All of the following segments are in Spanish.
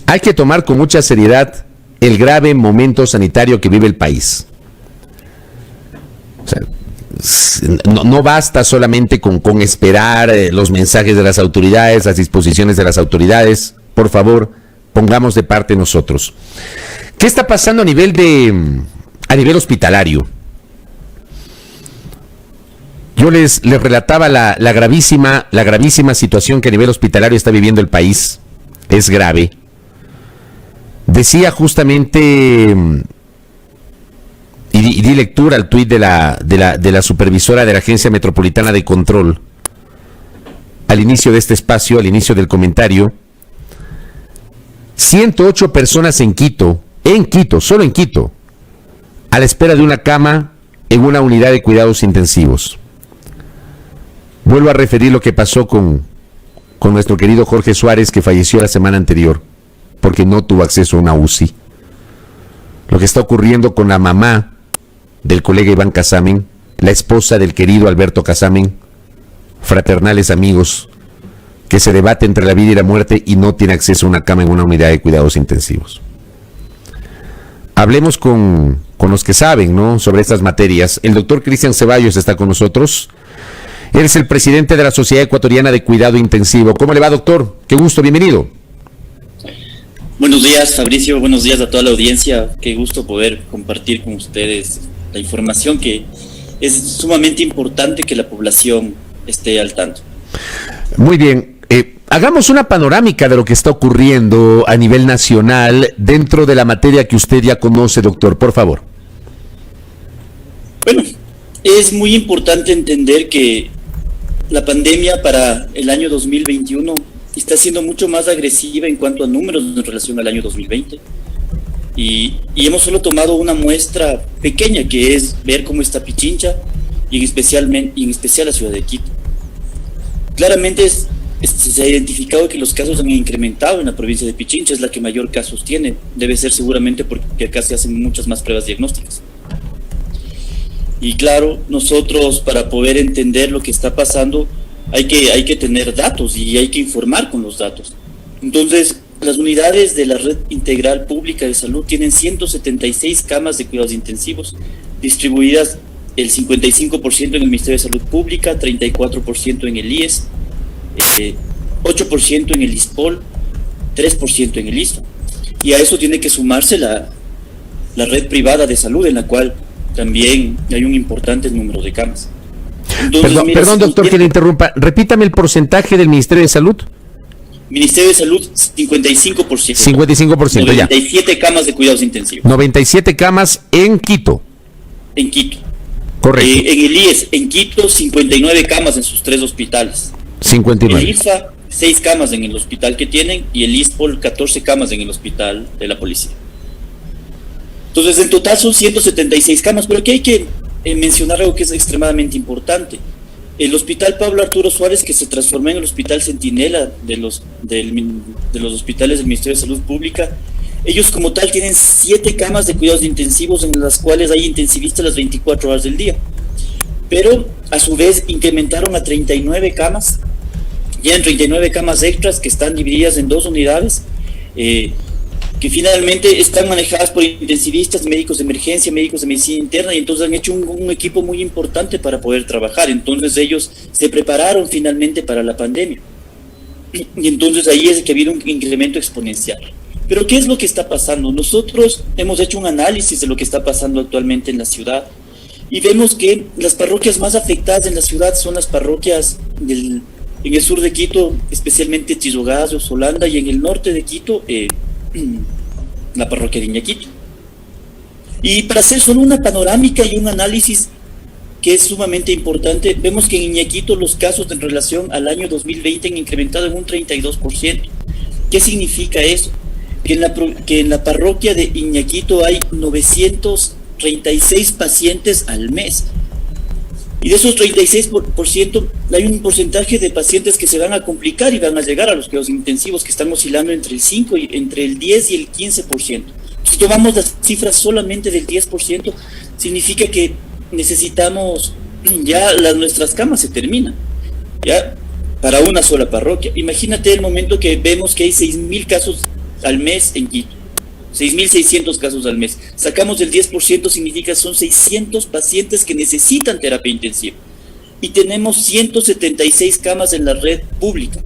Hay que tomar con mucha seriedad el grave momento sanitario que vive el país. O sea, no basta solamente con esperar los mensajes de las autoridades, las disposiciones de las autoridades. Por favor, pongamos de parte nosotros. ¿Qué está pasando a nivel hospitalario? Yo les relataba la gravísima situación que a nivel hospitalario está viviendo el país. Es grave. Decía justamente, y di lectura al tuit de la supervisora de la Agencia Metropolitana de Control, al inicio de este espacio, al inicio del comentario, 108 personas en Quito, solo en Quito, a la espera de una cama en una unidad de cuidados intensivos. Vuelvo a referir lo que pasó con nuestro querido Jorge Suárez, que falleció la semana anterior, porque no tuvo acceso a una UCI. Lo que está ocurriendo con la mamá del colega Iván Casamen, la esposa del querido Alberto Casamen, fraternales amigos, que se debate entre la vida y la muerte y no tiene acceso a una cama en una unidad de cuidados intensivos. Hablemos con los que saben, ¿no?, sobre estas materias. El doctor Cristian Ceballos está con nosotros. Él es el presidente de la Sociedad Ecuatoriana de Cuidado Intensivo. ¿Cómo le va, doctor? Qué gusto, bienvenido. Buenos días, Fabricio. Buenos días a toda la audiencia. Qué gusto poder compartir con ustedes la información, que es sumamente importante que la población esté al tanto. Muy bien. Hagamos una panorámica de lo que está ocurriendo a nivel nacional dentro de la materia que usted ya conoce, doctor, por favor. Bueno, es muy importante entender que la pandemia para el año 2021 está siendo mucho más agresiva en cuanto a números en relación al año 2020. Y hemos solo tomado una muestra pequeña, que es ver cómo está Pichincha y en especial la ciudad de Quito. Claramente se ha identificado que los casos han incrementado en la provincia de Pichincha, es la que mayor casos tiene. Debe ser seguramente porque acá se hacen muchas más pruebas diagnósticas. Y claro, nosotros, para poder entender lo que está pasando, hay que tener datos y hay que informar con los datos. Entonces, las unidades de la Red Integral Pública de Salud tienen 176 camas de cuidados intensivos, distribuidas el 55% en el Ministerio de Salud Pública, 34% en el IES, 8% en el ISPOL, 3% en el ISFA. Y a eso tiene que sumarse la red privada de salud, en la cual también hay un importante número de camas. Entonces, perdón, doctor, que le interrumpa. Repítame el porcentaje del Ministerio de Salud. Ministerio de Salud, 55%. 55%, 97 ya. Camas de cuidados intensivos. 97 camas en Quito. En Quito. Correcto. En el IES, en Quito, 59 camas en sus 3 hospitales. 59. El IFA, 6 camas en el hospital que tienen, y el ISPOL, 14 camas en el hospital de la policía. Entonces, en total son 176 camas, pero aquí hay que mencionar algo que es extremadamente importante. El Hospital Pablo Arturo Suárez, que se transformó en el Hospital Centinela de los hospitales del Ministerio de Salud Pública, ellos como tal tienen 7 camas de cuidados intensivos, en las cuales hay intensivistas las 24 horas del día. Pero a su vez incrementaron a 39 camas, ya en 39 camas extras que están divididas en 2 unidades, que finalmente están manejadas por intensivistas, médicos de emergencia, médicos de medicina interna, y entonces han hecho un equipo muy importante para poder trabajar. Entonces ellos se prepararon finalmente para la pandemia. Y entonces ahí es que ha habido un incremento exponencial. Pero ¿qué es lo que está pasando? Nosotros hemos hecho un análisis de lo que está pasando actualmente en la ciudad, y vemos que las parroquias más afectadas en la ciudad son las parroquias en el sur de Quito, especialmente Tizogazo, Solanda, y en el norte de Quito, la parroquia de Iñaquito. Y para hacer solo una panorámica y un análisis que es sumamente importante, vemos que en Iñaquito los casos en relación al año 2020 han incrementado en un 32%. ¿Qué significa eso? Que en la parroquia de Iñaquito hay 936 pacientes al mes. Y de esos 36% hay un porcentaje de pacientes que se van a complicar y van a llegar a los cuidados intensivos, que están oscilando entre el 10 y el 15%. Si tomamos las cifras solamente del 10%, significa que necesitamos, ya nuestras camas se terminan, ya para una sola parroquia. Imagínate el momento que vemos que hay 6.000 casos al mes en Quito. 6.600 casos al mes. Sacamos el 10%, significa son 600 pacientes que necesitan terapia intensiva. Y tenemos 176 camas en la red pública.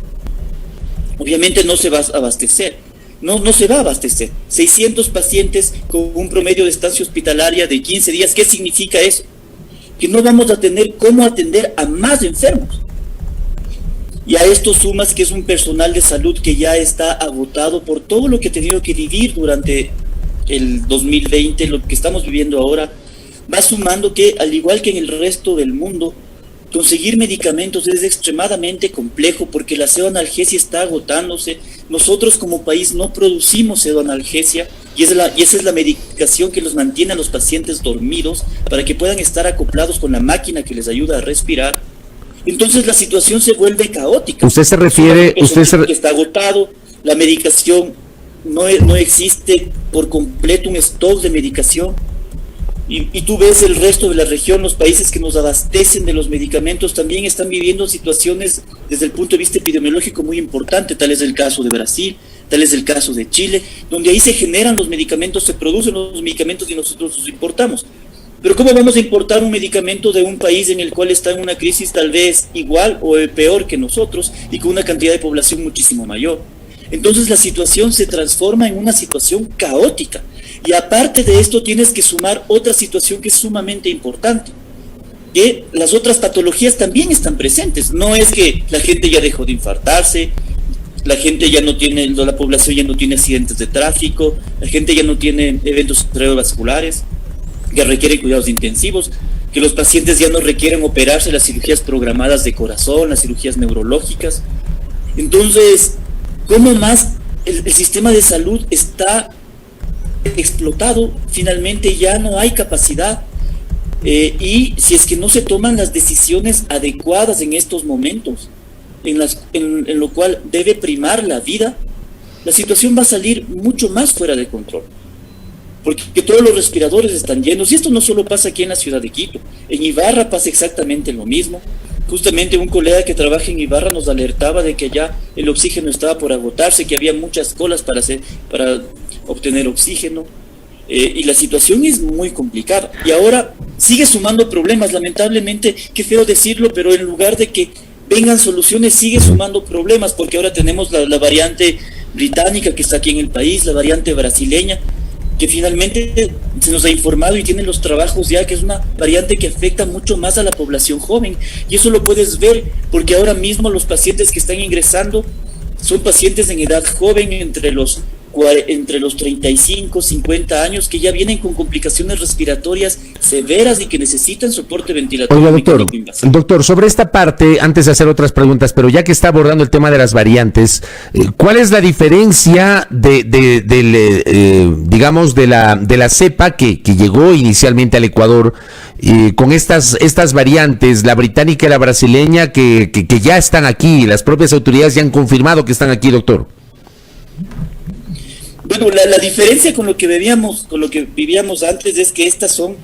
Obviamente no se va a abastecer. No se va a abastecer. 600 pacientes con un promedio de estancia hospitalaria de 15 días. ¿Qué significa eso? Que no vamos a tener cómo atender a más enfermos. Y a esto sumas que es un personal de salud que ya está agotado por todo lo que ha tenido que vivir durante el 2020, lo que estamos viviendo ahora. Va sumando que, al igual que en el resto del mundo, conseguir medicamentos es extremadamente complejo porque la pseudoanalgesia está agotándose. Nosotros como país no producimos pseudoanalgesia y esa es la medicación que los mantiene a los pacientes dormidos para que puedan estar acoplados con la máquina que les ayuda a respirar. Entonces la situación se vuelve caótica. Usted se refiere... que está agotado, la medicación, no existe por completo un stock de medicación. Y tú ves el resto de la región, los países que nos abastecen de los medicamentos también están viviendo situaciones desde el punto de vista epidemiológico muy importante. Tal es el caso de Brasil, tal es el caso de Chile, donde ahí se generan los medicamentos, se producen los medicamentos y nosotros los importamos. Pero ¿cómo vamos a importar un medicamento de un país en el cual está en una crisis tal vez igual o peor que nosotros y con una cantidad de población muchísimo mayor? Entonces la situación se transforma en una situación caótica. Y aparte de esto tienes que sumar otra situación que es sumamente importante, que las otras patologías también están presentes. No es que la gente ya dejó de infartarse, la gente ya no tiene, la población ya no tiene accidentes de tráfico, la gente ya no tiene eventos cerebrovasculares que requieren cuidados intensivos, que los pacientes ya no requieren operarse las cirugías programadas de corazón, las cirugías neurológicas. Entonces, ¿cómo más el sistema de salud está explotado? Finalmente ya no hay capacidad y si es que no se toman las decisiones adecuadas en estos momentos, en lo cual debe primar la vida, la situación va a salir mucho más fuera de control. Porque todos los respiradores están llenos, y esto no solo pasa aquí en la ciudad de Quito, en Ibarra pasa exactamente lo mismo. Justamente un colega que trabaja en Ibarra nos alertaba de que ya el oxígeno estaba por agotarse, que había muchas colas para obtener oxígeno, y la situación es muy complicada. Y ahora sigue sumando problemas, lamentablemente, qué feo decirlo, pero en lugar de que vengan soluciones, sigue sumando problemas, porque ahora tenemos la variante británica que está aquí en el país, la variante brasileña, que finalmente se nos ha informado y tienen los trabajos ya que es una variante que afecta mucho más a la población joven, y eso lo puedes ver porque ahora mismo los pacientes que están ingresando son pacientes en edad joven, entre los 35, 50 años, que ya vienen con complicaciones respiratorias severas y que necesitan soporte ventilatorio. Oiga, doctor, sobre esta parte, antes de hacer otras preguntas, pero ya que está abordando el tema de las variantes, ¿cuál es la diferencia digamos, de la cepa que llegó inicialmente al Ecuador con estas variantes, la británica y la brasileña, que ya están aquí? Las propias autoridades ya han confirmado que están aquí, doctor. Bueno, la diferencia con lo que vivíamos antes es que estas son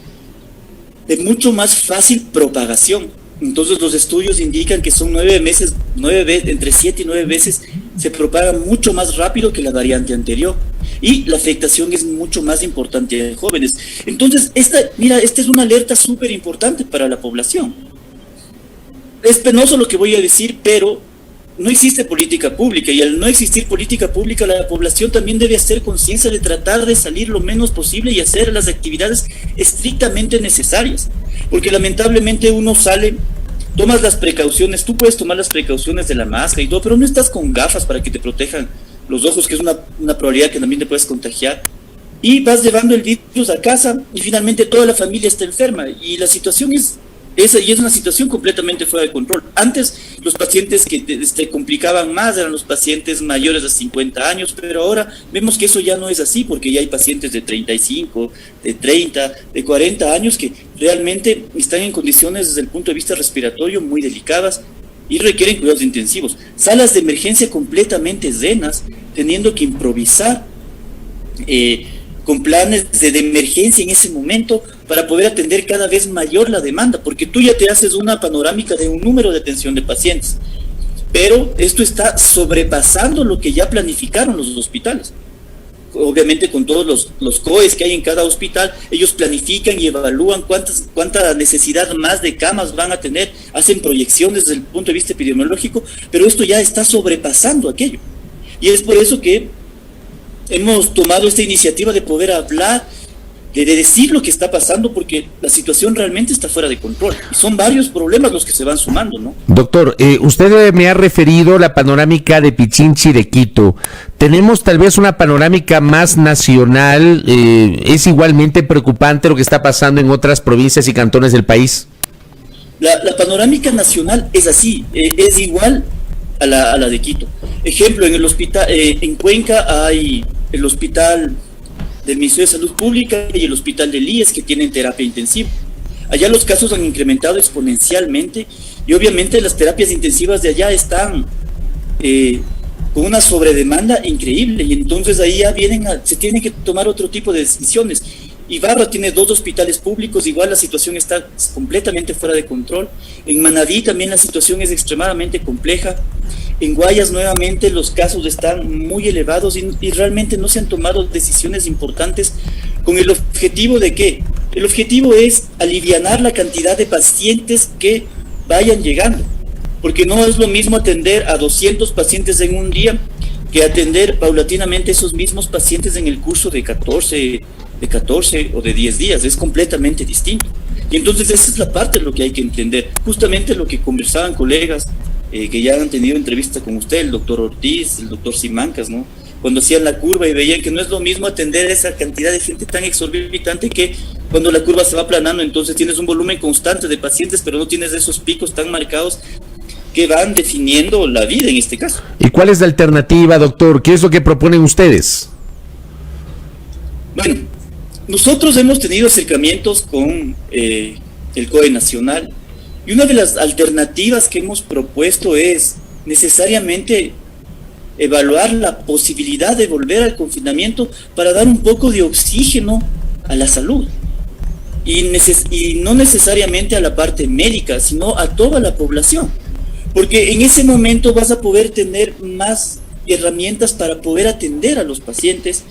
de mucho más fácil propagación. Entonces los estudios indican que son 9 meses, entre 7 y 9 veces se propaga mucho más rápido que la variante anterior, y la afectación es mucho más importante en jóvenes. Entonces esta es una alerta súper importante para la población. Es penoso lo que voy a decir, pero no existe política pública, y al no existir política pública, la población también debe hacer conciencia de tratar de salir lo menos posible y hacer las actividades estrictamente necesarias, porque lamentablemente uno sale, tomas las precauciones, tú puedes tomar las precauciones de la máscara y todo, pero no estás con gafas para que te protejan los ojos, que es una probabilidad que también te puedes contagiar, y vas llevando el virus a casa y finalmente toda la familia está enferma, y la situación es una situación completamente fuera de control. Antes los pacientes que complicaban más eran los pacientes mayores de 50 años, pero ahora vemos que eso ya no es así, porque ya hay pacientes de 35, de 30, de 40 años que realmente están en condiciones desde el punto de vista respiratorio muy delicadas y requieren cuidados intensivos. Salas de emergencia completamente llenas, teniendo que improvisar con planes de emergencia en ese momento para poder atender cada vez mayor la demanda, porque tú ya te haces una panorámica de un número de atención de pacientes, pero esto está sobrepasando lo que ya planificaron los hospitales. obviamente con todos los COEs que hay en cada hospital, ellos planifican y evalúan cuánta necesidad más de camas van a tener, hacen proyecciones desde el punto de vista epidemiológico, pero esto ya está sobrepasando aquello. Y es por eso que hemos tomado esta iniciativa de poder hablar, de decir lo que está pasando, porque la situación realmente está fuera de control. Y son varios problemas los que se van sumando, ¿no? Doctor, usted me ha referido la panorámica de Pichincha y de Quito. ¿Tenemos tal vez una panorámica más nacional? ¿Es igualmente preocupante lo que está pasando en otras provincias y cantones del país? La panorámica nacional es así, es igual a la de Quito. Ejemplo, en el hospital, en Cuenca hay el hospital del Ministerio de Salud Pública y el hospital del IES que tienen terapia intensiva. Allá los casos han incrementado exponencialmente y obviamente las terapias intensivas de allá están con una sobredemanda increíble, y entonces ahí ya se tienen que tomar otro tipo de decisiones. Ibarra tiene 2 hospitales públicos, igual la situación está completamente fuera de control. En Manabí también la situación es extremadamente compleja. En Guayas nuevamente los casos están muy elevados y realmente no se han tomado decisiones importantes con el objetivo de ¿qué? El objetivo es alivianar la cantidad de pacientes que vayan llegando, porque no es lo mismo atender a 200 pacientes en un día que atender paulatinamente esos mismos pacientes en el curso de 14 o de 10 días, es completamente distinto. Y entonces esa es la parte de lo que hay que entender, justamente lo que conversaban colegas que ya han tenido entrevista con usted, el doctor Ortiz, el doctor Simancas, ¿no? Cuando hacían la curva y veían que no es lo mismo atender a esa cantidad de gente tan exorbitante que cuando la curva se va aplanando, entonces tienes un volumen constante de pacientes, pero no tienes esos picos tan marcados que van definiendo la vida en este caso. ¿Y cuál es la alternativa, doctor? ¿Qué es lo que proponen ustedes? Bueno, nosotros hemos tenido acercamientos con el COE Nacional, y una de las alternativas que hemos propuesto es necesariamente evaluar la posibilidad de volver al confinamiento para dar un poco de oxígeno a la salud. Y no necesariamente a la parte médica, sino a toda la población. Porque en ese momento vas a poder tener más herramientas para poder atender a los pacientes,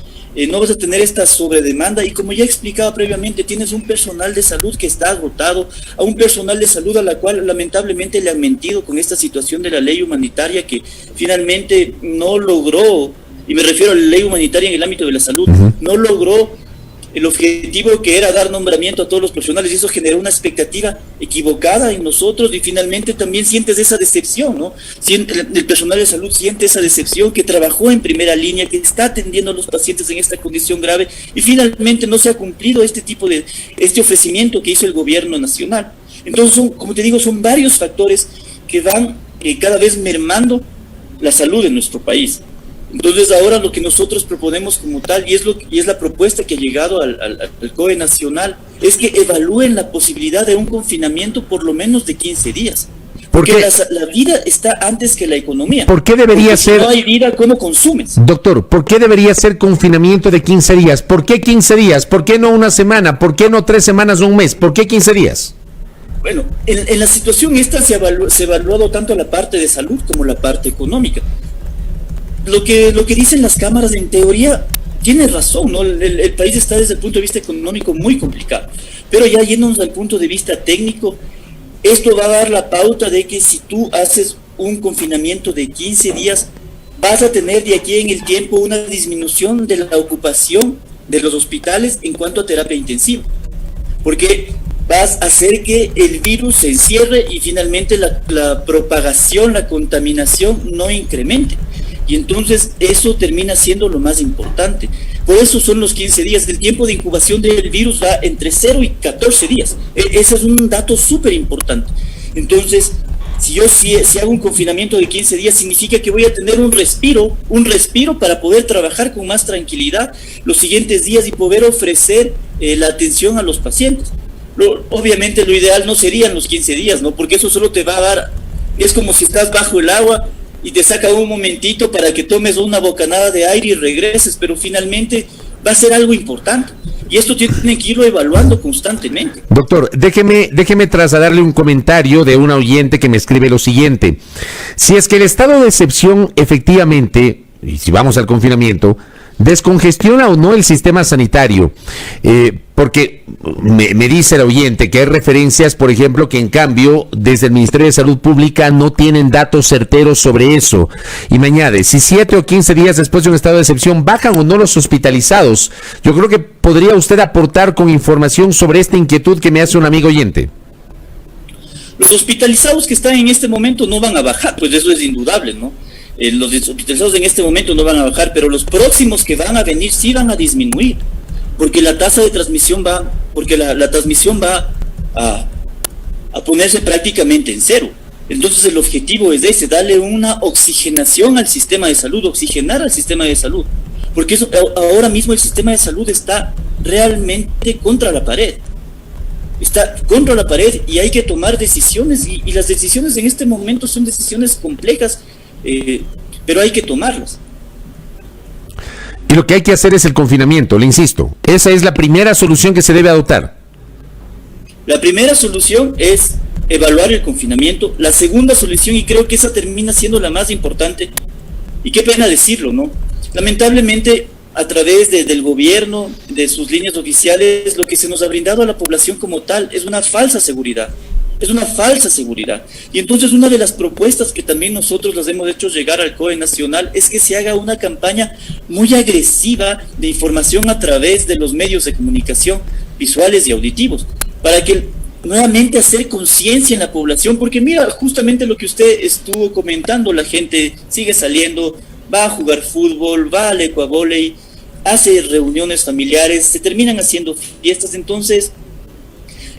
no vas a tener esta sobredemanda, y como ya explicaba previamente, tienes un personal de salud que está agotado, a un personal de salud a la cual lamentablemente le han mentido con esta situación de la ley humanitaria que finalmente no logró, y me refiero a la ley humanitaria en el ámbito de la salud, no logró el objetivo que era dar nombramiento a todos los profesionales, y eso generó una expectativa equivocada en nosotros, y finalmente también sientes esa decepción, ¿no? El personal de salud siente esa decepción, que trabajó en primera línea, que está atendiendo a los pacientes en esta condición grave, y finalmente no se ha cumplido este ofrecimiento que hizo el gobierno nacional. Entonces, como te digo, son varios factores que van cada vez mermando la salud en nuestro país. Entonces ahora lo que nosotros proponemos como tal, y es la propuesta que ha llegado al COE Nacional, es que evalúen la posibilidad de un confinamiento por lo menos de 15 días. Porque la vida está antes que la economía. ¿Por qué debería ser? Si no hay vida, ¿cómo consumes? Doctor, ¿por qué debería ser confinamiento de 15 días? ¿Por qué 15 días? ¿Por qué no una semana? ¿Por qué no 3 semanas o un mes? ¿Por qué 15 días? Bueno, en la situación esta se ha evaluado tanto la parte de salud como la parte económica. Lo que dicen las cámaras, en teoría, tiene razón, ¿no? El país está desde el punto de vista económico muy complicado. Pero ya yéndonos al punto de vista técnico, esto va a dar la pauta de que si tú haces un confinamiento de 15 días, vas a tener de aquí en el tiempo una disminución de la ocupación de los hospitales en cuanto a terapia intensiva. Porque vas a hacer que el virus se encierre y finalmente la propagación, la contaminación no incremente. Y entonces eso termina siendo lo más importante. Por eso son los 15 días. El tiempo de incubación del virus va entre 0 y 14 días. Ese es un dato súper importante. Entonces, si hago un confinamiento de 15 días, significa que voy a tener un respiro para poder trabajar con más tranquilidad los siguientes días y poder ofrecer la atención a los pacientes. Obviamente lo ideal no serían los 15 días, ¿no? Porque eso solo te va a dar, es como si estás bajo el agua y te saca un momentito para que tomes una bocanada de aire y regreses, pero finalmente va a ser algo importante. Y esto tiene que irlo evaluando constantemente. Doctor, déjeme trasladarle un comentario de un oyente que me escribe lo siguiente. Si es que el estado de excepción efectivamente, y si vamos al confinamiento, ¿Descongestiona o no el sistema sanitario? Porque me dice el oyente que hay referencias, por ejemplo, que en cambio desde el Ministerio de Salud Pública no tienen datos certeros sobre eso. Y me añade, si 7 o 15 días después de un estado de excepción bajan o no los hospitalizados. Yo creo que podría usted aportar con información sobre esta inquietud que me hace un amigo oyente. Los hospitalizados que están en este momento no van a bajar, pues eso es indudable, ¿no? Los hospitalizados en este momento no van a bajar, pero los próximos que van a venir sí van a disminuir, porque la tasa de transmisión va, porque la transmisión va a ponerse prácticamente en cero. Entonces el objetivo es ese, darle una oxigenación al sistema de salud, oxigenar al sistema de salud, porque eso, ahora mismo el sistema de salud está realmente contra la pared. Está contra la pared y hay que tomar decisiones y las decisiones en este momento son decisiones complejas, pero hay que tomarlas. Y lo que hay que hacer es el confinamiento, le insisto. Esa es la primera solución que se debe adoptar. La primera solución es evaluar el confinamiento. La segunda solución, y creo que esa termina siendo la más importante, y qué pena decirlo, ¿no? Lamentablemente, a través del gobierno, de sus líneas oficiales, lo que se nos ha brindado a la población como tal es una falsa seguridad. Es una falsa seguridad. Y entonces una de las propuestas que también nosotros las hemos hecho llegar al COE Nacional es que se haga una campaña muy agresiva de información a través de los medios de comunicación visuales y auditivos, para que nuevamente hacer conciencia en la población, porque mira, justamente lo que usted estuvo comentando, la gente sigue saliendo, va a jugar fútbol, va al ecuavóley, hace reuniones familiares, se terminan haciendo fiestas, entonces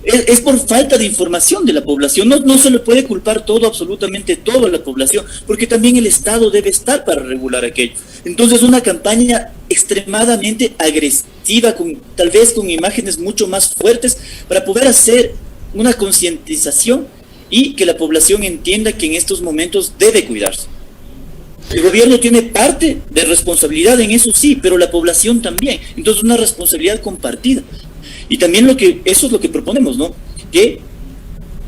es por falta de información de la población. No se le puede culpar todo, absolutamente todo a la población, porque también el Estado debe estar para regular aquello. Entonces una campaña extremadamente agresiva, tal vez con imágenes mucho más fuertes, para poder hacer una concientización y que la población entienda que en estos momentos debe cuidarse. El gobierno tiene parte de responsabilidad en eso, sí, pero la población también. Entonces una responsabilidad compartida. Y también eso es lo que proponemos, ¿no? Que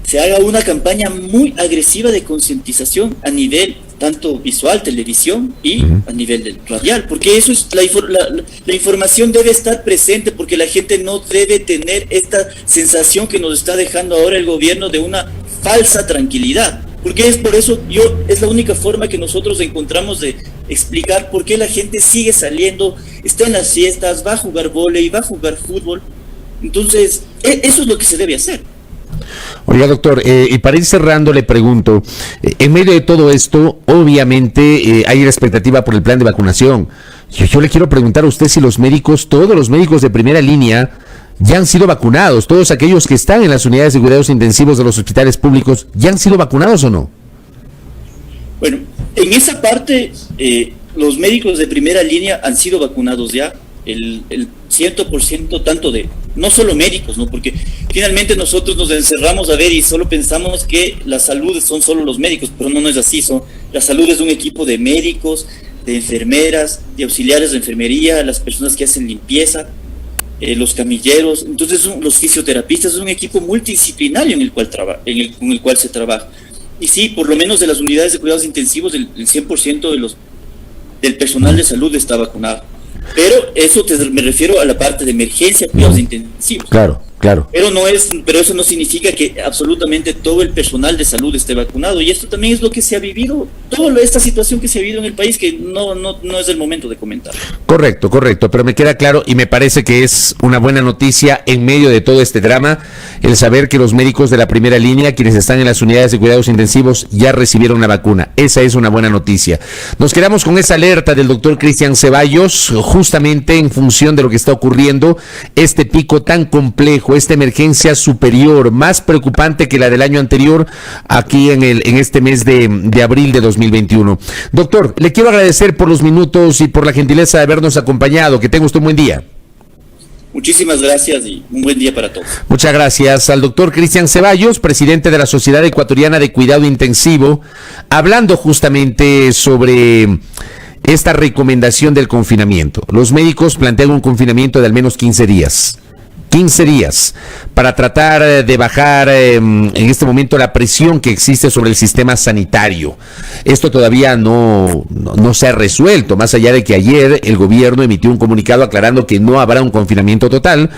se haga una campaña muy agresiva de concientización a nivel tanto visual, televisión y a nivel radial, porque eso es la información debe estar presente, porque la gente no debe tener esta sensación que nos está dejando ahora el gobierno de una falsa tranquilidad, porque es por eso es la única forma que nosotros encontramos de explicar por qué la gente sigue saliendo, está en las fiestas, va a jugar vóley, va a jugar fútbol. Entonces, eso es lo que se debe hacer. Oiga, doctor, y para ir cerrando le pregunto, en medio de todo esto, obviamente hay la expectativa por el plan de vacunación. Yo le quiero preguntar a usted si todos los médicos de primera línea ya han sido vacunados, todos aquellos que están en las unidades de cuidados intensivos de los hospitales públicos, ¿ya han sido vacunados o no? Bueno, en esa parte, los médicos de primera línea han sido vacunados ya, el 100% tanto de, no solo médicos, ¿no? Porque finalmente nosotros nos encerramos a ver y solo pensamos que la salud son solo los médicos, pero no es así, la salud es un equipo de médicos, de enfermeras, de auxiliares de enfermería, las personas que hacen limpieza, los camilleros, entonces los fisioterapistas, es un equipo multidisciplinario con el cual se trabaja. Y sí, por lo menos de las unidades de cuidados intensivos, el 100% del personal de salud está vacunado. Pero me refiero a la parte de emergencia, cuidados intensivos. Claro. Pero eso no significa que absolutamente todo el personal de salud esté vacunado. Y esto también es lo que se ha vivido, toda esta situación que se ha vivido en el país, que no es el momento de comentar. Correcto, pero me queda claro y me parece que es una buena noticia en medio de todo este drama, el saber que los médicos de la primera línea, quienes están en las unidades de cuidados intensivos, ya recibieron la vacuna. Esa es una buena noticia. Nos quedamos con esa alerta del doctor Cristian Ceballos, justamente en función de lo que está ocurriendo, este pico tan complejo, esta emergencia superior, más preocupante que la del año anterior, aquí en este mes de abril de 2021. Doctor, le quiero agradecer por los minutos y por la gentileza de habernos acompañado. Que tenga usted un buen día. Muchísimas gracias y un buen día para todos. Muchas gracias al doctor Cristian Ceballos, presidente de la Sociedad Ecuatoriana de Cuidado Intensivo, hablando justamente sobre esta recomendación del confinamiento. Los médicos plantean un confinamiento de al menos 15 días. 15 días para tratar de bajar en este momento la presión que existe sobre el sistema sanitario. Esto todavía no se ha resuelto, más allá de que ayer el gobierno emitió un comunicado aclarando que no habrá un confinamiento total,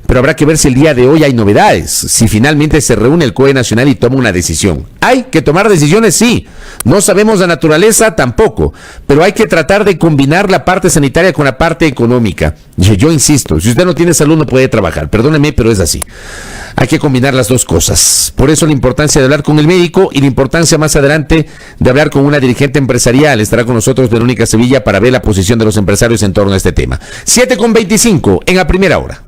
pero habrá que ver si el día de hoy hay novedades, si finalmente se reúne el COE Nacional y toma una decisión. ¿Hay que tomar decisiones? Sí. No sabemos la naturaleza tampoco, pero hay que tratar de combinar la parte sanitaria con la parte económica. Yo insisto, si usted no tiene salud no puede trabajar, perdóneme, pero es así. Hay que combinar las dos cosas. Por eso la importancia de hablar con el médico y la importancia más adelante de hablar con una dirigente empresarial. Estará con nosotros Verónica Sevilla para ver la posición de los empresarios en torno a este tema. 7:25 en la primera hora.